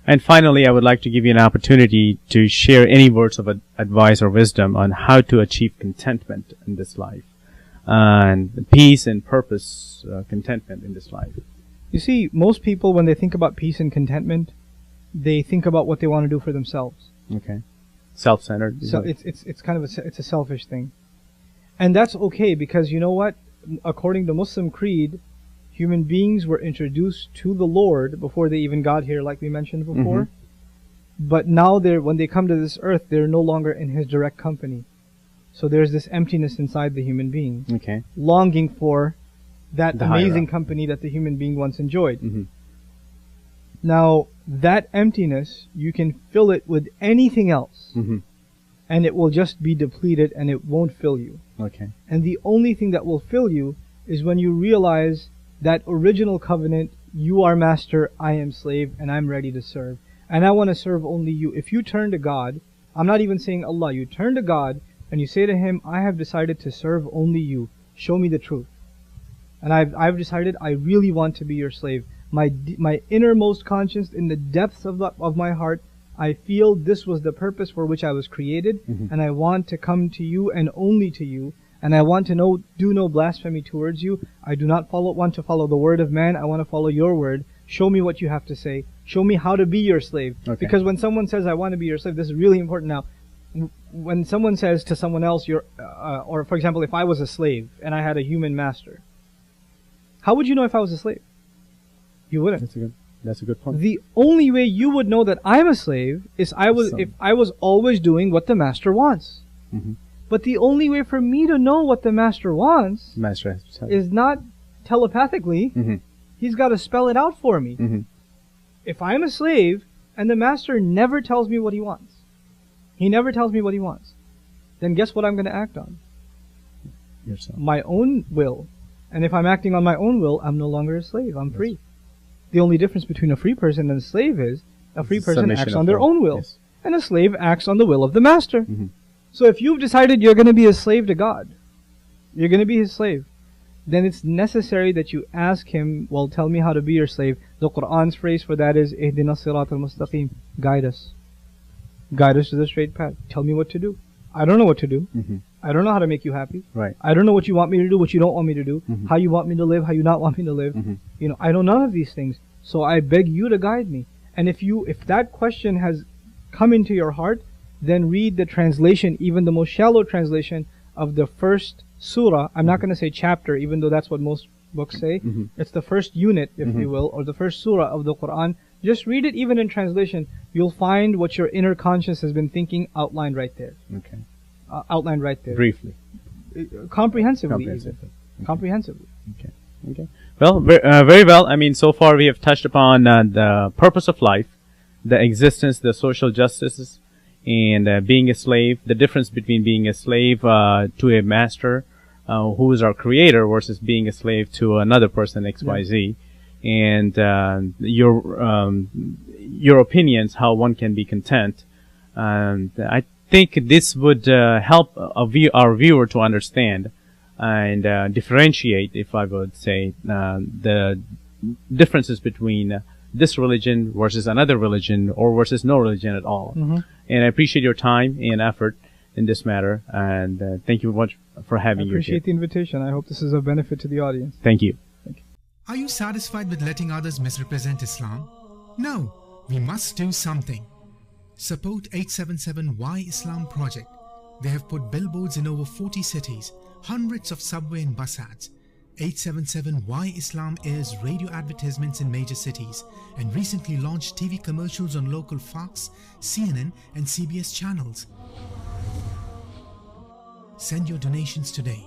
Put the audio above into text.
And finally, I would like to give you an opportunity to share any words of advice or wisdom on how to achieve contentment in this life, and peace and purpose, contentment in this life. You see, most people, when they think about peace and contentment, they think about what they want to do for themselves. Okay. Self-centered. So it's kind of it's a selfish thing. And that's okay, because you know what? According to Muslim creed, human beings were introduced to the Lord before they even got here, like we mentioned before. Mm-hmm. But now when they come to this earth, they're no longer in His direct company. So there's this emptiness inside the human being, Okay. longing for that The amazing higher. company that the human being once enjoyed. Mm-hmm. Now, that emptiness, you can fill it with anything else, Mm-hmm. and it will just be depleted and it won't fill you. Okay. And the only thing that will fill you is when you realize that original covenant, you are master, I am slave, and I'm ready to serve. And I want to serve only you. If you turn to God, I'm not even saying Allah, you turn to God and you say to Him, I have decided to serve only you. Show me the truth. And I've decided I really want to be your slave. My innermost conscience, in the depths of my heart, I feel this was the purpose for which I was created, Mm-hmm. and I want to come to you and only to you. And I want to do no blasphemy towards you. I do not want to follow the word of man. I want to follow your word. Show me what you have to say. Show me how to be your slave. Okay. Because when someone says, I want to be your slave, this is really important now. When someone says to someone else, or for example, if I was a slave and I had a human master, how would you know if I was a slave? You wouldn't. That's a good point. The only way you would know that I'm a slave is if I was always doing what the master wants. Mm-hmm. But the only way for me to know what the master wants Master has to tell. is not telepathically. Mm-hmm. He's got to spell it out for me. Mm-hmm. If I'm a slave and the master never tells me what he wants, he never tells me what he wants, then guess what I'm going to act on? Yourself. My own will. And if I'm acting on my own will, I'm no longer a slave. I'm free. The only difference between a free person and a slave is a free person Submission acts of on their will. own will, Yes. and a slave acts on the will of the master. Mm-hmm. So if you've decided you're going to be a slave to God, you're going to be His slave, then it's necessary that you ask Him, well, tell me how to be your slave. The Qur'an's phrase for that is, Ihdina sirat al-mustaqim. Guide us. Guide us to the straight path. Tell me what to do. I don't know what to do. Mm-hmm. I don't know how to make you happy. Right. I don't know what you want me to do, what you don't want me to do, Mm-hmm. how you want me to live, how you not want me to live. Mm-hmm. I know none of these things. So I beg you to guide me. And if that question has come into your heart, then read the translation, even the most shallow translation of the first surah. I'm not going to say chapter, even though that's what most books say. Mm-hmm. It's the first unit, if Mm-hmm. you will, or the first surah of the Quran. Just read it even in translation. You'll find what your inner conscience has been thinking outlined right there. Okay. Outlined right there. Briefly. Comprehensively. Comprehensively. Even. Comprehensively. Okay. Okay. Well, very well. I mean, so far we have touched upon the purpose of life, the existence, the social justices, and being a slave, the difference between being a slave to a master who is our creator versus being a slave to another person, XYZ, and your opinions, how one can be content. And I think this would help our viewer to understand and differentiate, if I would say, the differences between this religion versus another religion or versus no religion at all. Mm-hmm. And I appreciate your time and effort in this matter, and thank you much for I having you here. appreciate the invitation. I hope this is of benefit to the audience. Thank you. Are you satisfied with letting others misrepresent Islam? No, we must do something. Support 877 Why Islam project. They have put billboards in over 40 cities, hundreds of subway and bus ads. 877 Why Islam airs radio advertisements in major cities and recently launched TV commercials on local Fox, CNN and CBS channels. Send your donations today.